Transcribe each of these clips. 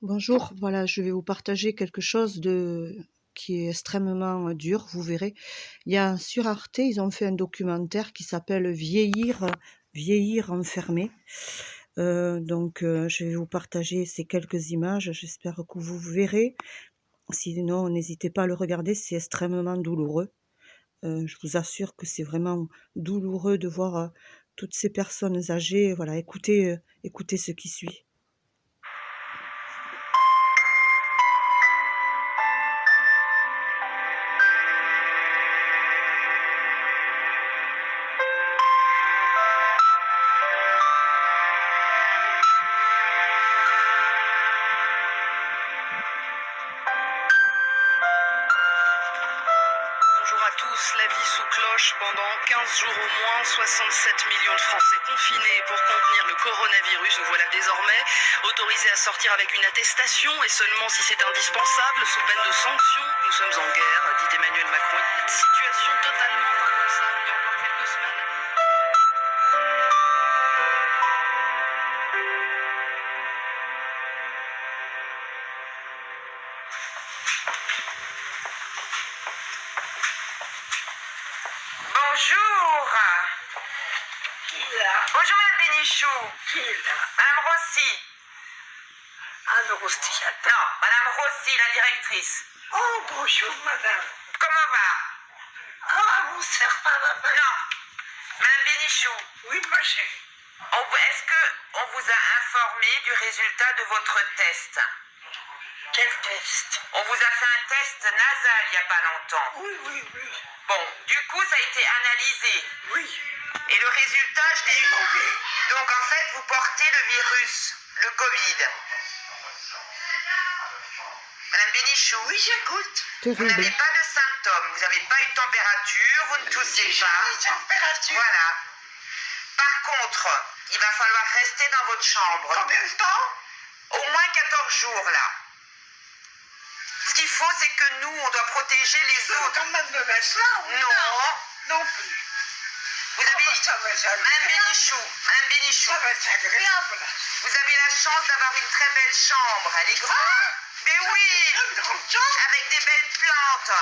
Bonjour, voilà, je vais vous partager quelque chose qui est extrêmement dur, vous verrez. Il y a sur Arte, ils ont fait un documentaire qui s'appelle Vieillir enfermé. Je vais vous partager ces quelques images, j'espère que vous verrez. Sinon, n'hésitez pas à le regarder, c'est extrêmement douloureux. Je vous assure que c'est vraiment douloureux de voir toutes ces personnes âgées. Voilà, écoutez ce qui suit. Bonjour à tous, la vie sous cloche pendant 15 jours au moins, 67 millions de Français confinés pour contenir le coronavirus. Nous voilà désormais autorisés à sortir avec une attestation et seulement si c'est indispensable, sous peine de sanctions. Nous sommes en guerre, dit Emmanuel Macron. Une situation totalement impensable il y a encore quelques semaines. Bonjour. Bonjour Madame Bénichou. Madame Rossi. Anne Rosti, Non, Madame Rossi, la directrice. oh, bonjour, madame. Comment va? Ah, vous sert pas la main. Non. Madame Bénichou, Oui, ma chérie. est-ce qu'on vous a informé du résultat de votre test? Quel test? On vous a fait un test nasal il n'y a pas longtemps. Oui. Bon, du coup, ça a été analysé. Oui. Et le résultat, je l'ai eu. Donc, en fait, vous portez le virus, le Covid. Madame Bénichou, Oui, j'écoute. vous Terrible. n'avez pas de symptômes, vous n'avez pas eu de température, vous ne toussez J'ai pas. les températures. Voilà. Par contre, il va falloir rester dans votre chambre. Combien de temps? Au moins 14 jours, là. Ce qu'il faut, c'est que nous, on doit protéger les Je peux autres. quand même me mettre là ou Non. Non plus. Vous avez... Ça va être Madame agréable. Bénichou, Ça va être agréable. vous avez la chance d'avoir une très belle chambre. Elle est grande. Mais oui, Une grande chambre. avec des belles plantes.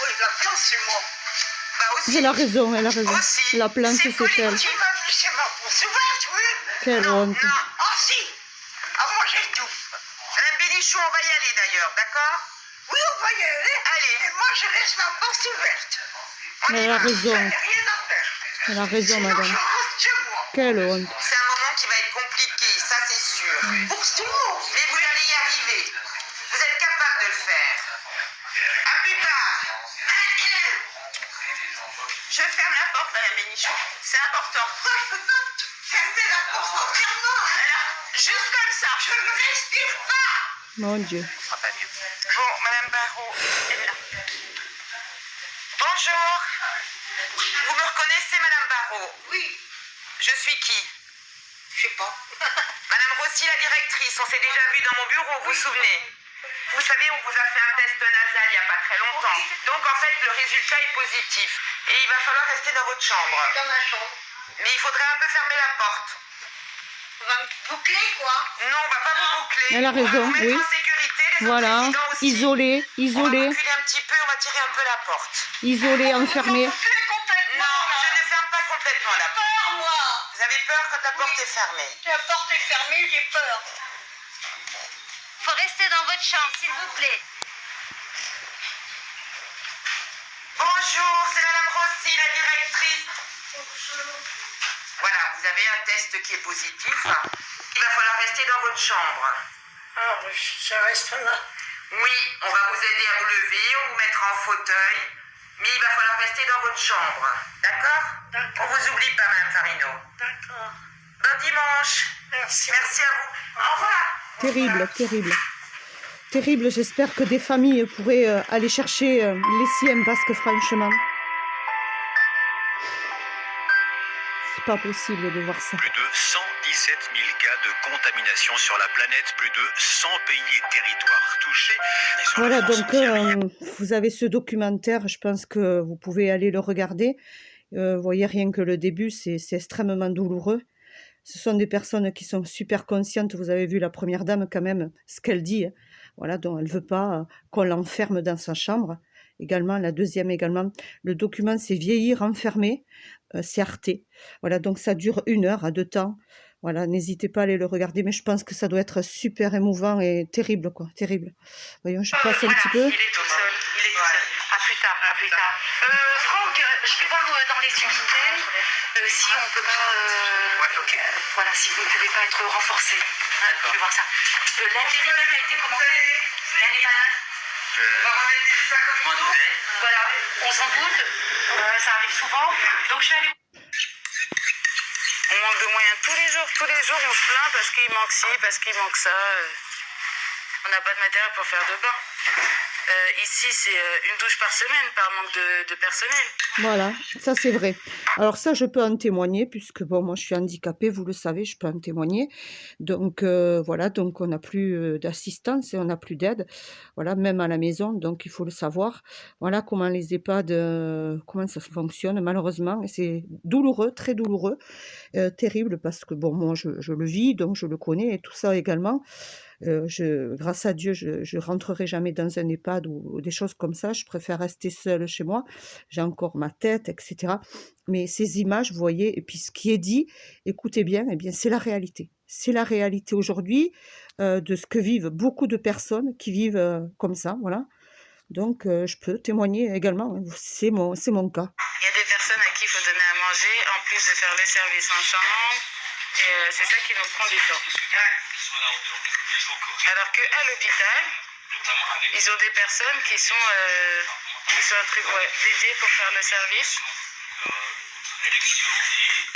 Oui, la plante, c'est moi. Bah aussi. Elle a raison. Aussi. La plante, C'est c'est elle. Tu m'as vu, c'est ma porte ouverte, oui. Quelle honte. Non. Ah, si. À manger tout. Madame Bénichou, on va y aller d'ailleurs, d'accord? Oui, on va y aller. Allez. Et moi, je laisse ma porte ouverte. On y Elle a va. Je raison. n'ai rien à faire. Elle a raison, Sinon, madame. je rentre chez moi. Quelle honte. C'est un moment qui va être compliqué, ça c'est sûr. Pour tout le monde. Mais vous allez y arriver. Vous êtes capable de le faire. À plus tard. Je ferme la porte, Madame Bénichou. C'est important. Fermez la porte entièrement. Alors, juste comme ça. Je ne respire pas. Mon Dieu. Ce sera pas mieux. Bon, Madame Barrault, elle est là. Bonjour. Vous me reconnaissez, Madame Barrault? Oui, Je suis qui? je sais pas. Madame Rossi, la directrice. On s'est déjà vu dans mon bureau, vous vous souvenez? Vous savez, on vous a fait un test nasal il n'y a pas très longtemps. Donc, en fait, le résultat est positif. Et il va falloir rester dans votre chambre. Dans ma chambre. Mais il faudrait un peu fermer la porte. On va me boucler, quoi. Non, on va pas vous boucler. Elle a On va raison, vous mettre oui. en sécurité, les autres Voilà. résidents aussi. Isolé, On va isolé, reculer un petit peu, on va tirer un peu la porte. isolé, enfermé. Boucler complètement. Non, je ne ferme pas complètement la porte. Peur, moi. Vous avez peur quand la porte est fermée? La porte est fermée, j'ai peur. Faut rester dans votre chambre, s'il vous plaît. Bonjour, c'est Madame Rossi, la directrice. Voilà, vous avez un test qui est positif. Il va falloir rester dans votre chambre. Ah, je reste là. Oui, on va vous aider à vous lever, on vous mettra en fauteuil. Mais il va falloir rester dans votre chambre. D'accord? D'accord. On vous oublie pas, Madame Farino. D'accord. Bon dimanche. Merci. Merci à vous. Au revoir. Terrible. Terrible, j'espère que des familles pourraient aller chercher les siennes parce que franchement, c'est pas possible de voir ça. Plus de 117 000 cas de contamination sur la planète, plus de 100 pays et territoires touchés. Et sur Voilà, la France donc entière, vous avez ce documentaire, je pense que vous pouvez aller le regarder. Vous voyez rien que le début, c'est extrêmement douloureux. Ce sont des personnes qui sont super conscientes. Vous avez vu la première dame quand même, ce qu'elle dit. Hein. Voilà, donc elle ne veut pas qu'on l'enferme dans sa chambre. Également, la deuxième également. Le document, c'est vieillir enfermé, c'est Arte. Voilà, donc ça dure 1 heure à 2 temps. Voilà, n'hésitez pas à aller le regarder, mais je pense que ça doit être super émouvant et terrible, quoi, terrible. Voyons, je passe un petit peu. Il est tout seul, il est tout seul. À plus tard, à plus tard. Franck, je vais voir dans les unités si on peut pas... voilà, si vous ne pouvez pas être renforcé. Hein, je vais voir ça. L'intérimaire a été commencé. On va remettre ça comme ça. Voilà, on s'en doute. Ça arrive souvent. Donc je vais aller... On manque de moyens tous les jours, on se plaint parce qu'il manque ci, parce qu'il manque ça. On n'a pas de matériel pour faire de bain. Ici, c'est 1 douche par semaine par manque de personnel. Voilà, ça c'est vrai. Alors ça, je peux en témoigner, puisque bon, moi je suis handicapée, vous le savez, je peux en témoigner. Donc voilà, donc on n'a plus d'assistance et on n'a plus d'aide. Voilà, même à la maison, donc il faut le savoir. Voilà comment les EHPAD, comment ça fonctionne, malheureusement. Et c'est douloureux, très douloureux, terrible, parce que bon, moi je le vis, donc je le connais et tout ça également. Grâce à Dieu, je rentrerai jamais dans un EHPAD ou des choses comme ça. Je préfère rester seule chez moi. J'ai encore ma tête, etc. Mais ces images, vous voyez, et puis ce qui est dit, écoutez bien, eh bien c'est la réalité. C'est la réalité aujourd'hui de ce que vivent beaucoup de personnes qui vivent comme ça, voilà. Donc je peux témoigner également. Hein. C'est mon cas. Il y a des personnes à qui il faut donner à manger, en plus de faire les services en chambre. Et c'est ça qui nous prend du temps. Alors qu'à l'hôpital, ils ont des personnes qui sont dédiées pour faire le service.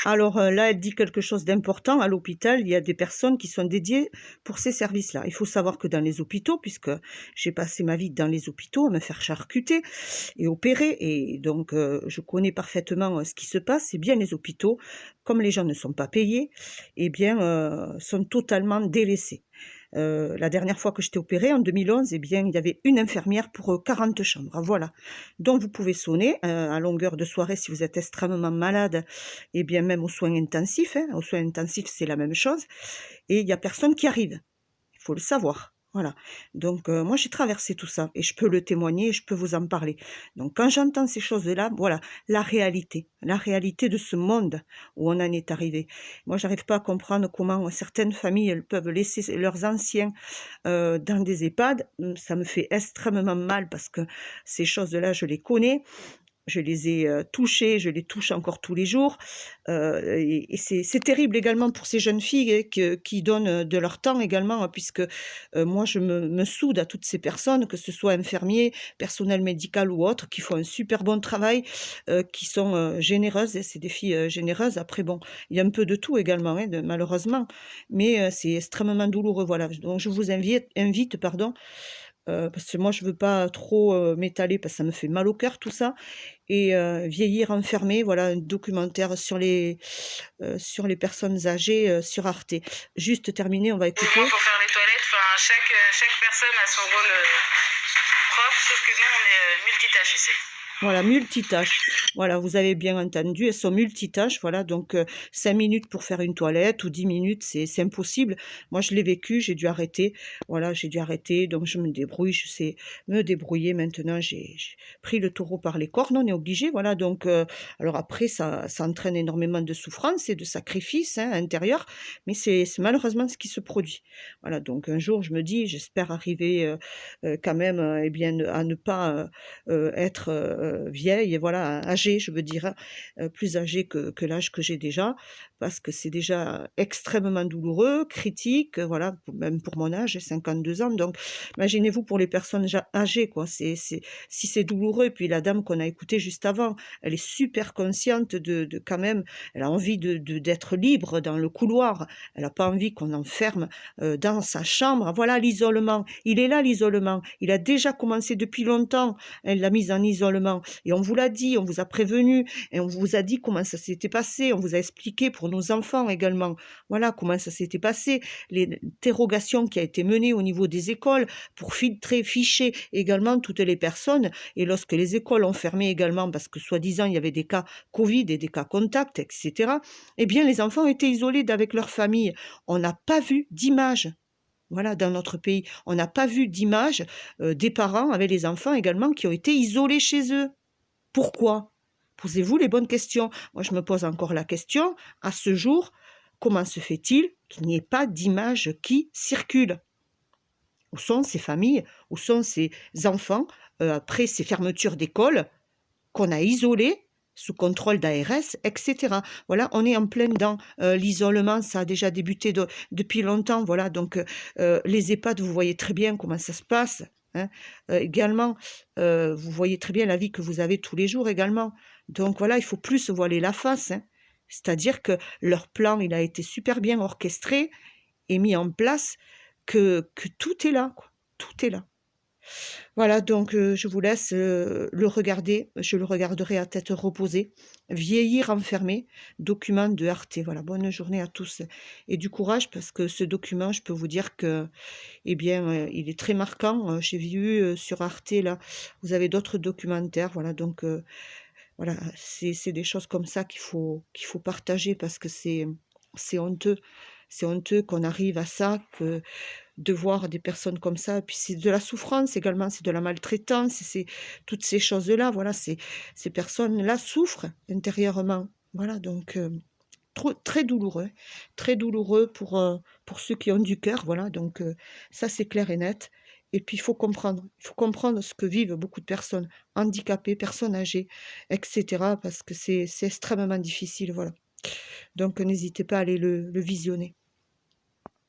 Alors là, elle dit quelque chose d'important. À l'hôpital, il y a des personnes qui sont dédiées pour ces services-là. Il faut savoir que dans les hôpitaux, puisque j'ai passé ma vie dans les hôpitaux à me faire charcuter et opérer, et donc je connais parfaitement ce qui se passe, c'est bien les hôpitaux, comme les gens ne sont pas payés, eh bien, sont totalement délaissés. La dernière fois que j'étais opérée, en 2011, eh bien, il y avait une infirmière pour 40 chambres. Voilà. Donc, vous pouvez sonner à longueur de soirée si vous êtes extrêmement malade, et bien même aux soins intensifs. Hein. Aux soins intensifs, c'est la même chose. Et il n'y a personne qui arrive. Il faut le savoir. Voilà. Donc, moi, j'ai traversé tout ça et je peux le témoigner, je peux vous en parler. Donc, quand j'entends ces choses-là, voilà, la réalité de ce monde où on en est arrivé. Moi, j'arrive pas à comprendre comment certaines familles elles peuvent laisser leurs anciens dans des EHPAD. Ça me fait extrêmement mal parce que ces choses-là, je les connais. Je les ai touchés, je les touche encore tous les jours. Et c'est terrible également pour ces jeunes filles qui donnent de leur temps également, puisque moi, je me soude à toutes ces personnes, que ce soit infirmiers, personnel médical ou autres, qui font un super bon travail, qui sont généreuses, et c'est des filles généreuses. Après, bon, il y a un peu de tout également, hein, malheureusement, mais c'est extrêmement douloureux. Voilà. Donc, je vous invite, pardon, parce que moi je veux pas trop m'étaler parce que ça me fait mal au cœur tout ça, et vieillir enfermé, voilà, un documentaire sur les personnes âgées sur Arte. Juste terminé, on va écouter. Pour faire les toilettes, chaque personne a son rôle propre, sauf que nous on est multitâches ici. Voilà, multitâche. Voilà, vous avez bien entendu, elles sont multitâches. Voilà, donc 5 minutes pour faire une toilette ou 10 minutes, c'est impossible. Moi, je l'ai vécu, j'ai dû arrêter. Voilà, j'ai dû arrêter, donc je me débrouille, je sais me débrouiller. Maintenant, j'ai pris le taureau par les cornes, on est obligé. Voilà, donc, alors après, ça entraîne énormément de souffrance et de sacrifices intérieurs, mais c'est malheureusement ce qui se produit. Voilà, donc un jour, je me dis, j'espère arriver quand même eh bien, à ne pas être vieille, voilà, âgée, je veux dire, plus âgée que l'âge que j'ai déjà, parce que c'est déjà extrêmement douloureux, critique, voilà, même pour mon âge, j'ai 52 ans, donc imaginez-vous pour les personnes âgées, quoi, si c'est douloureux. Et puis la dame qu'on a écoutée juste avant, elle est super consciente de quand même, elle a envie d'être libre dans le couloir, elle n'a pas envie qu'on enferme dans sa chambre. Voilà l'isolement, il est là l'isolement, il a déjà commencé depuis longtemps, elle l'a mise en isolement. Et on vous l'a dit, on vous a prévenu, et on vous a dit comment ça s'était passé, on vous a expliqué pour pour nos enfants également. Voilà comment ça s'était passé, l'interrogation qui a été menée au niveau des écoles pour filtrer, ficher également toutes les personnes. Et lorsque les écoles ont fermé également, parce que soi-disant il y avait des cas Covid et des cas contacts, etc., eh bien les enfants étaient isolés avec leur famille. On n'a pas vu d'image. Voilà, dans notre pays, on n'a pas vu d'image des parents avec les enfants également qui ont été isolés chez eux. Pourquoi? Posez-vous les bonnes questions. Moi, je me pose encore la question, à ce jour, comment se fait-il qu'il n'y ait pas d'image qui circule? Où sont ces familles? Où sont ces enfants après ces fermetures d'écoles qu'on a isolés sous contrôle d'ARS, etc. Voilà, on est en plein dans l'isolement, ça a déjà débuté depuis longtemps, voilà, donc les EHPAD, vous voyez très bien comment ça se passe, hein. Également, vous voyez très bien la vie que vous avez tous les jours également, donc voilà, il faut plus se voiler la face, hein. C'est-à-dire que leur plan, il a été super bien orchestré et mis en place, que tout est là, quoi. Tout est là. Voilà, donc je vous laisse le regarder. Je le regarderai à tête reposée. Vieillir enfermé, document de Arte. Voilà, bonne journée à tous et du courage parce que ce document, je peux vous dire que, eh bien, il est très marquant. J'ai vu sur Arte, là, vous avez d'autres documentaires. Voilà, donc voilà, c'est des choses comme ça qu'il faut partager parce que c'est honteux. C'est honteux qu'on arrive à ça, de voir des personnes comme ça. Et puis c'est de la souffrance également, c'est de la maltraitance, c'est toutes ces choses-là. Voilà, ces personnes-là souffrent intérieurement. Voilà, donc très douloureux pour ceux qui ont du cœur. Voilà, donc ça c'est clair et net. Et puis il faut comprendre ce que vivent beaucoup de personnes handicapées, personnes âgées, etc. Parce que c'est extrêmement difficile. Voilà. Donc n'hésitez pas à aller le visionner.